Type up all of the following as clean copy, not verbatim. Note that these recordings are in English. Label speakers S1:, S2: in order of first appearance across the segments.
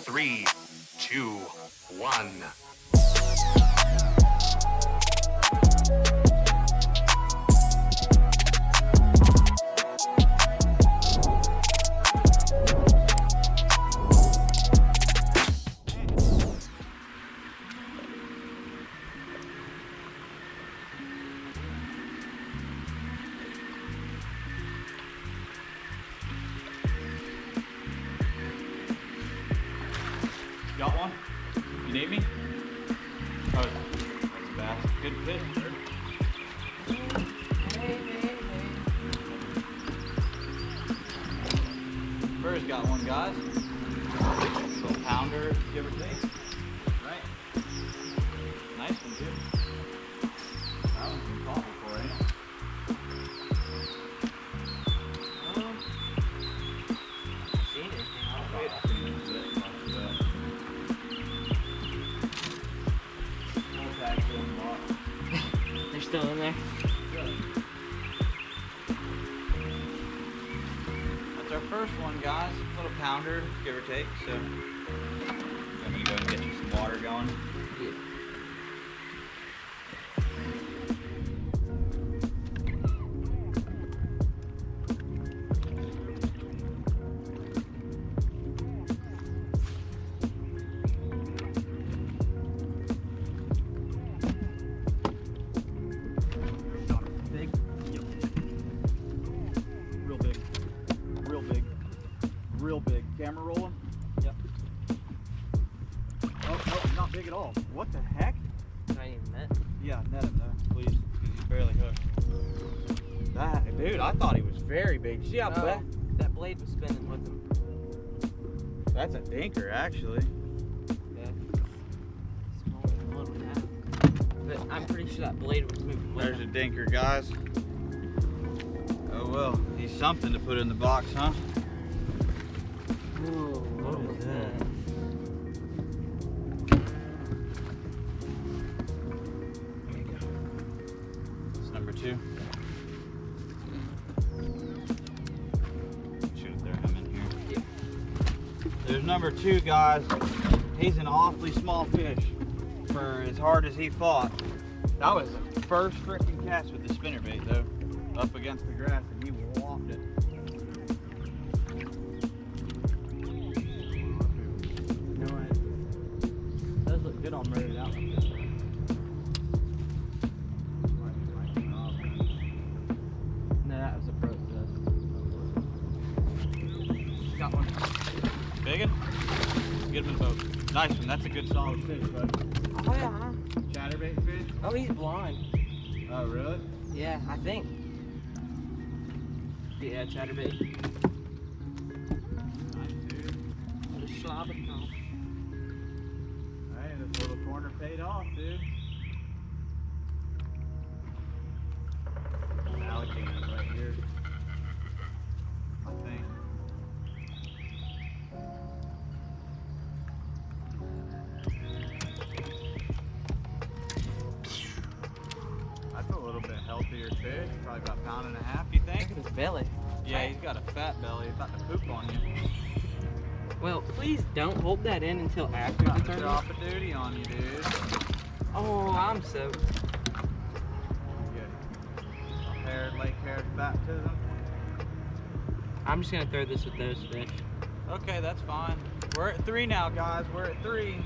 S1: 3, 2, 1.
S2: Got one? You need me? Oh, that's a bass. Good fish, sir.
S3: Hey.
S2: Spurs got one, guys. Little pounder, give or take. Right. Nice one, too. That one's been caught before, ain't it?
S3: Seen anything? They're still in there.
S2: That's our first one, guys. Little pounder, give or take. So I'm gonna go and get you some water going.
S3: Yeah.
S2: Real big. Camera rolling? Yep. Oh, no, not big at all. What the heck?
S3: Not even net.
S2: Yeah, net him though, please, because he's barely hooked. That, dude, I thought he was very big. See how big?
S3: That blade was spinning with him.
S2: That's a dinker, actually.
S3: Yeah. Smaller than one we have. But I'm pretty sure that blade was moving with
S2: There's a
S3: him.
S2: dinker, guys. Oh well, he's something to put in the box, huh?
S3: Whoa, what was that?
S2: There you go. It's number 2. Should throw him in here.
S3: Yeah.
S2: There's number 2, guys. He's an awfully small fish for as hard as he fought. That was the first freaking cast with the spinnerbait though. Up against the grass and he walked it.
S3: No way. Those look good on murdered out like this. No, that was a broke dust. Got one.
S2: Big one? Get him in the boat. Nice one. That's a good solid fish, bud.
S3: Oh yeah, huh?
S2: Chatterbait fish?
S3: Oh, he's blind.
S2: Oh, really?
S3: Yeah, I think. Yeah, chatterbait.
S2: Nice, dude.
S3: Just slobbing off.
S2: Hey, this little corner paid off, dude. Alligators right here. I think. That's a little bit healthier fish. Probably about a pound and a half, you think?
S3: Look at his belly.
S2: Yeah, he's got a fat belly. He's about to poop on you.
S3: Well, please don't hold that in until after the
S2: About to
S3: tournament.
S2: drop a duty on you, dude.
S3: Oh, I'm soaked.
S2: Good. Lake Harris baptism.
S3: I'm just gonna throw this with those fish.
S2: Okay, that's fine. We're at 3 now, guys. We're at 3.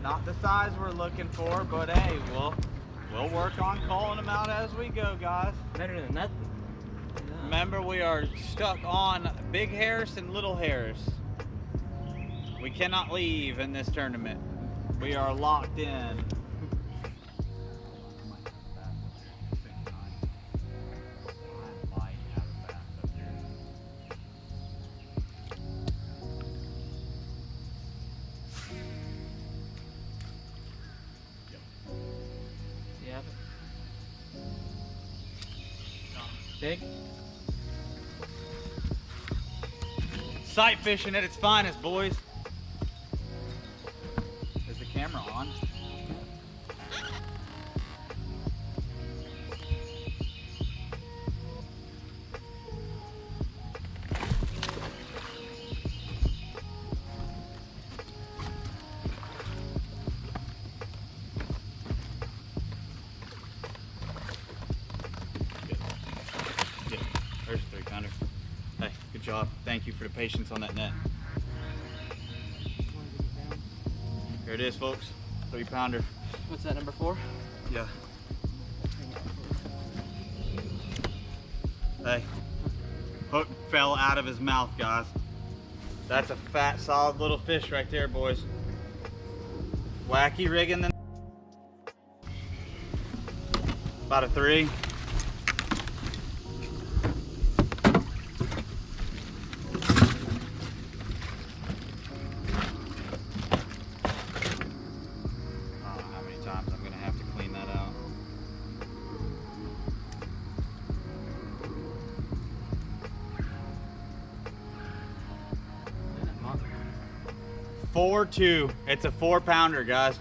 S2: Not the size we're looking for, but hey, we'll work on calling them out as we go, guys.
S3: Better than nothing.
S2: Remember, we are stuck on Big Harris and Little Harris. We cannot leave in this tournament. We are locked in.
S3: Yeah. Big?
S2: Sight fishing at its finest, boys. Is the camera on? pounder. Hey, good job. Thank you for the patience on that net. Here it is, folks. 3 pounder.
S3: What's that, number 4?
S2: Yeah. Hey, hook fell out of his mouth, guys. That's a fat, solid little fish right there, boys. Wacky rigging the about a 3. Four 2. It's a 4 pounder, guys.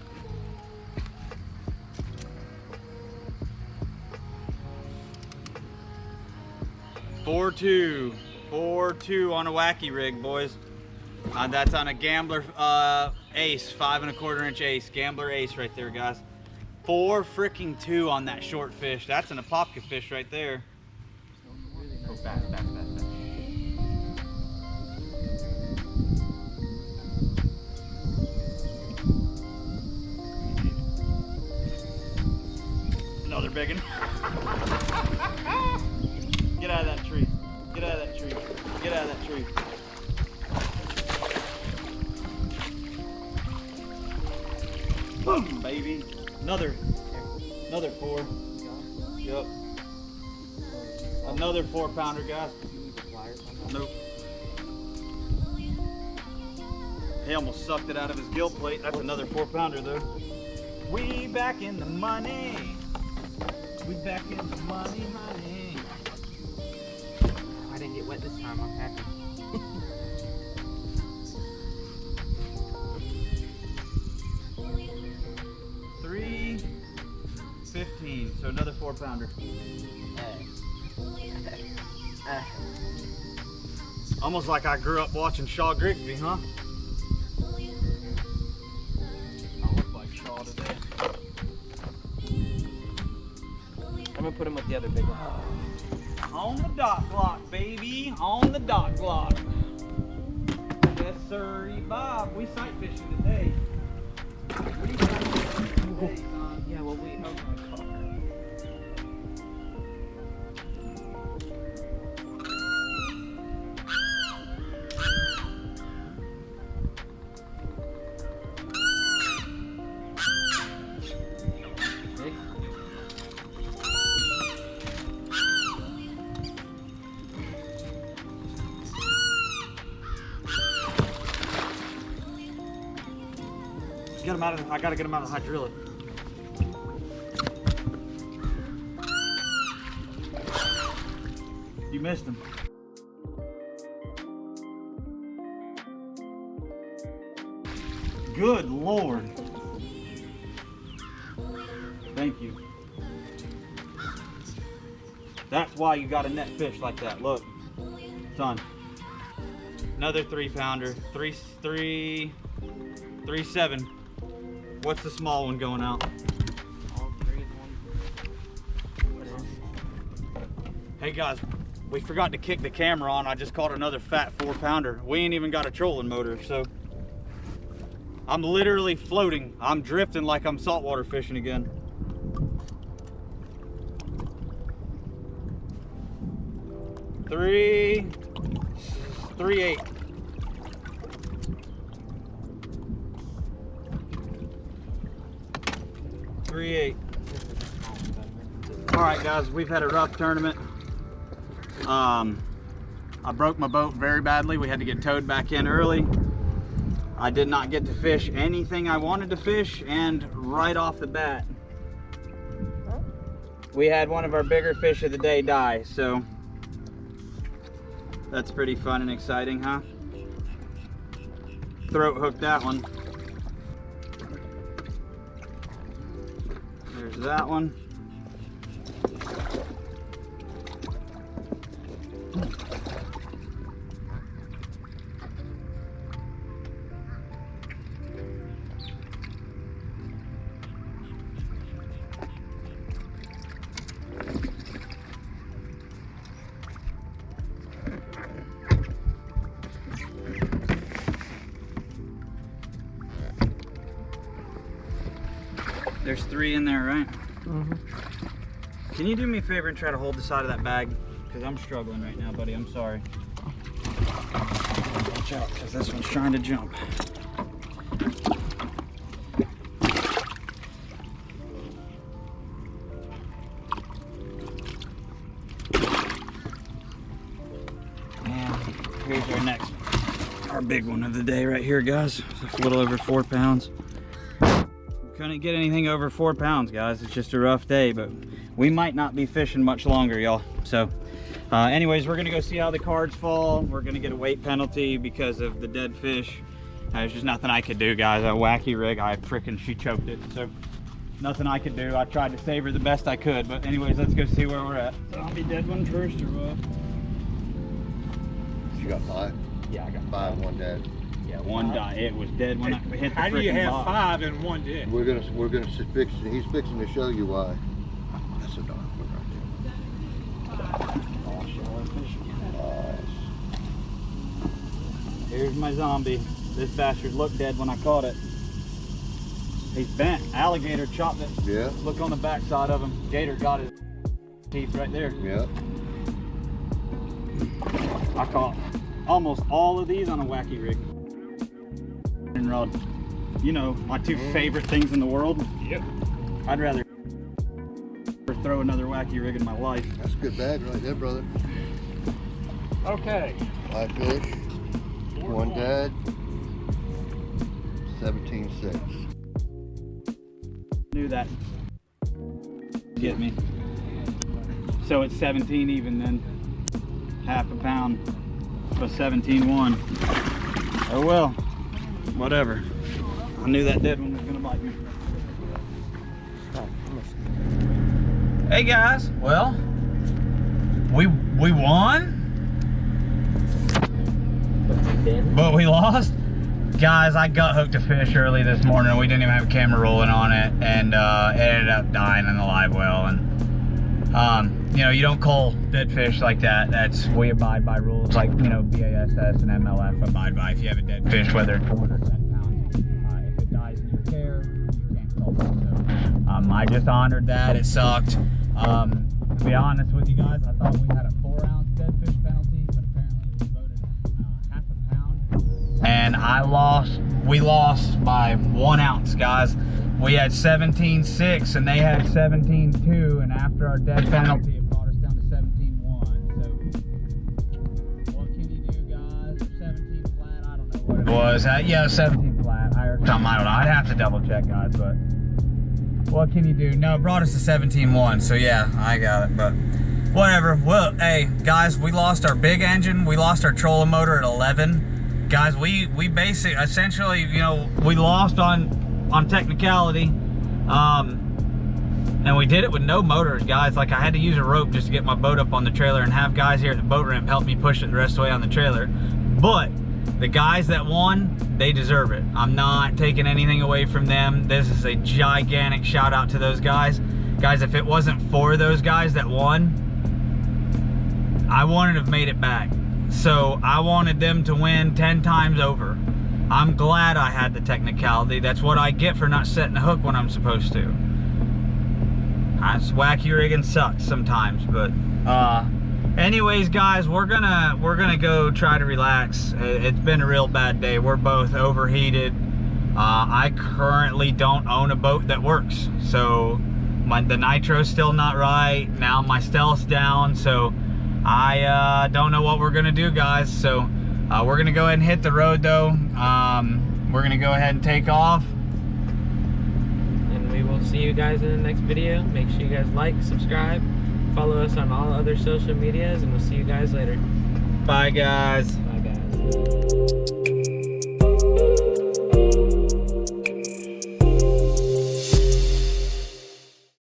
S2: Four two on a wacky rig, boys. That's on a Gambler Ace, 5 1/4 inch Ace, Gambler Ace right there, guys. 4 freaking 2 on that short fish. That's an Apopka fish right there. Oh, back. Another big one. Get out of that tree. Get out of that tree. Get out of that tree. Boom, baby. Another 4. Yep. Another 4 pounder, guys. Nope. He almost sucked it out of his gill plate. That's another 4 pounder though. We back in the money. We back in the money, honey.
S3: I didn't get wet this time, I'm happy. $3.15, so another 4 pounder. Almost like I grew up watching Shaw Grigsby, huh? I look like Shaw today. I'm gonna put him with the other big one.
S2: On the dock block, baby. On the dock block. Yes, sir, Bob. We sight fishing today. We sight fishing today, son.
S3: Yeah, well, we. Oh my God.
S2: Get him out of. I gotta get him out of the hydraulic. You missed him. Good Lord. Thank you. That's why you got a net fish like that. Look, son. Another 3 pounder. 3.7. What's the small one going out?
S3: All 3 in one.
S2: Hey guys, we forgot to kick the camera on. I just caught another fat 4 pounder. We ain't even got a trolling motor, so I'm literally floating. I'm drifting like I'm saltwater fishing again. Three 8. All right, guys, we've had a rough tournament. I broke my boat very badly. We had to get towed back in early. I did not get to fish anything I wanted to fish, and right off the bat, we had one of our bigger fish of the day die, so that's pretty fun and exciting, huh? Throat hooked that one. There's that one. There's 3 in there, right?
S3: Mm-hmm.
S2: Can you do me a favor and try to hold the side of that bag? Because I'm struggling right now, buddy. I'm sorry. Watch out, because this one's trying to jump. And here's our next, our big one of the day right here, guys. It's a little over 4 pounds. Couldn't get anything over 4 pounds, guys. It's just a rough day, but we might not be fishing much longer, y'all. So anyways, we're gonna go see how the cards fall. We're gonna get a weight penalty because of the dead fish. There's just nothing I could do, guys. That wacky rig, she choked it. So nothing I could do. I tried to save her the best I could, but anyways, let's go see where we're at. So I'll be dead one first or what?
S4: You got 5?
S2: Yeah, I got
S4: 5 and 1 dead.
S2: Yeah, 1 died. It was dead when I hit the
S5: How do you have
S2: box.
S5: 5 and 1 dead?
S4: We're gonna fix it. He's fixing to show you why. That's a dark one right there.
S2: Here's my zombie. This bastard looked dead when I caught it. He's bent. Alligator chopped it.
S4: Yeah.
S2: Look on the back side of him. Gator got his teeth right there.
S4: Yeah.
S2: I caught almost all of these on a wacky rig. And rod. You know, my 2 favorite things in the world.
S5: Yep.
S2: I'd rather throw another wacky rig in my life.
S4: That's a good bag right there, brother.
S5: Okay.
S4: 5 fish, 1 dead, 17.6.
S2: Knew that. Get me. So it's 17 even then. Half a pound. So 17.1. Oh well. Whatever. I knew that dead one was gonna bite me. Hey guys, well, we won, but we lost. Guys, I gut hooked a fish early this morning. We didn't even have a camera rolling on it, and it ended up dying in the live well. And you know, you don't cull dead fish like that. We abide by rules like, you know, BASS and MLF abide by. If you have a dead fish, whether it's 1 or 10 pounds, if it dies in your care, you can't cull it. So I just honored that. It sucked. To be honest with you guys, I thought we had a 4-ounce dead fish penalty, but apparently we voted half a pound. And we lost by 1 ounce, guys. We had 17.6 and they had 17.2, and after our dead penalty, it brought us down to 17.1. So what can you do, guys? 17 flat, I don't know what it was. Yeah, 17 flat. I don't know. I'd have to double check, guys, but what can you do? No, it brought us to 17.1, so yeah, I got it, but whatever. Well, hey, guys, we lost our big engine. We lost our trolling motor at 11. Guys, we basically, essentially, you know, we lost on technicality, and we did it with no motors, guys. Like, I had to use a rope just to get my boat up on the trailer and have guys here at the boat ramp help me push it the rest of the way on the trailer. But the guys that won, they deserve it. I'm not taking anything away from them. This is a gigantic shout out to those guys. Guys, if it wasn't for those guys that won, I wouldn't have made it back. So I wanted them to win 10 times over. I'm glad I had the technicality. That's what I get for not setting a hook when I'm supposed to. Wacky rigging sucks sometimes, but anyways, guys, we're gonna go try to relax. It's been a real bad day. We're both overheated. I currently don't own a boat that works, so the nitro's still not right. Now my stealth's down, so I don't know what we're gonna do, guys. So we're gonna go ahead and hit the road, though. We're gonna go ahead and take off.
S3: And we will see you guys in the next video. Make sure you guys like, subscribe, follow us on all other social medias, and we'll see you guys later.
S2: Bye, guys.
S3: Bye, guys.